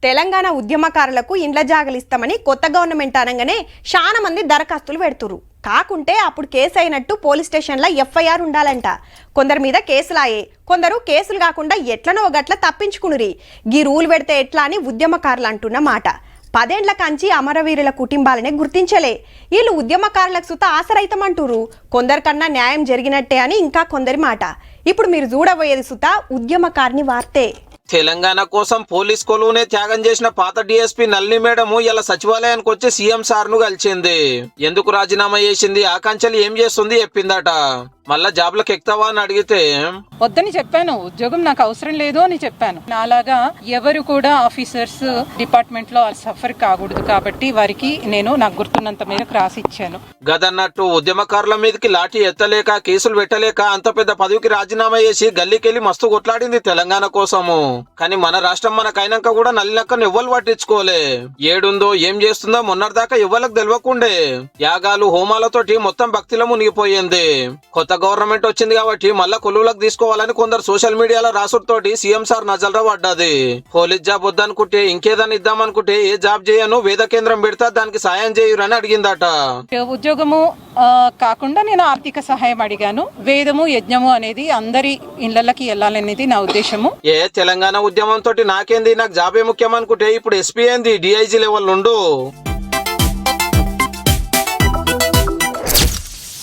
తెలంగాణ ఉద్యమకారులకు ఇండ్ల జాగలు ఇస్తామని కొత్త గవర్నమెంట్ అనగానే చాలా మంది దరఖాస్తులు పెడుతురు. కాకుంటే అప్పుడు కేసు అయినట్టు పోలీస్ స్టేషన్లో ఎఫ్ఐఆర్ ఉండాలంట. కొందరి మీద కేసులాయే, కొందరు కేసులు కాకుండా ఎట్లనో గట్ల తప్పించుకునురి. గీ రూల్ పెడితే ఎట్లా అని ఉద్యమకారులు అంటున్న మాట. 10 ఏళ్ల కంచి అమరవీరుల కుటుంబాలనే గుర్తించలే. వీళ్ళు ఉద్యమకారులకు సుత ఆసరైతమంటూరు. కొందరికన్నా న్యాయం జరిగినట్టే అని ఇంకా కొందరి మాట. ఇప్పుడు మీరు చూడబోయేది సుత ఉద్యమకారిని వార్తే. తెలంగాణ కోసం పోలీస్ కొలువునే త్యాగం చేసిన పాత డిఎస్పీ నల్లి మేడం ఇలా సచివాలయానికి వచ్చి సీఎం సార్ ను కలిసింది. ఎందుకు రాజీనామా చేసింది, ఆకాంక్షలు ఏం చేస్తుంది చెప్పిందట. మళ్ళా జాబ్లకు ఎక్కుతావా అని అడిగితే వద్దని చెప్పాను, ఉద్యోగం నాకు అవసరం లేదు అని చెప్పాను. నాలాగా ఎవరు కూడా ఆఫీసర్స్ డిపార్ట్మెంట్ లో సఫర్ కాకూడదు కాబట్టి వారికి నేను నాకు గుర్తున్నంత మేరకు రాసి ఇచ్చాను. గదన్నట్టు ఉద్యమకారుల మీదకి లాఠీ ఎత్తలేక కేసులు పెట్టలేక అంత పెద్ద పదవికి రాజీనామా చేసి గల్లీకెళ్లి మస్తు కొట్లాడింది తెలంగాణ కోసము. కానీ మన రాష్ట్రం మనకైనాక కూడా నల్లినక్కను ఎవ్వరు పట్టించుకోలే. ఏడుందో ఏం చేస్తుందో మొన్నటిదాకా ఎవ్వరికి తెలియకుండే. యాగాలు హోమాలతోటి మొత్తం భక్తిలో మునిగిపోయింది. కొత్త గవర్నమెంట్ వచ్చింది కాబట్టి మళ్ళా కొలువులకు తీసుకోవాలని కొందరు సోషల్ మీడియాలో రాసుడుతోటి సీఎం సార్ నజల్రా పడ్డది. పోలీస్ జాబ్ వద్దనుకుంటే ఇంకేదన్నా ఇద్దామనుకుంటే ఏ జాబ్ చేయను, వేద కేంద్రం పెడతా, దానికి సాయం చేయురని అడిగిందట. ఉద్యోగము కాకుండా నేను ఆర్థిక సహాయం అడిగాను. వేదము యజ్ఞము అనేది అందరి ఇళ్లకి వెళ్ళాలనేది నా ఉద్దేశము. తెలంగాణ ఉద్యమం తోటి నాకేంది, నాకు జాబే ముఖ్యం అనుకుంటే ఇప్పుడు ఎస్పీ ఏంది, డిఐజీ లెవెల్ నుండు.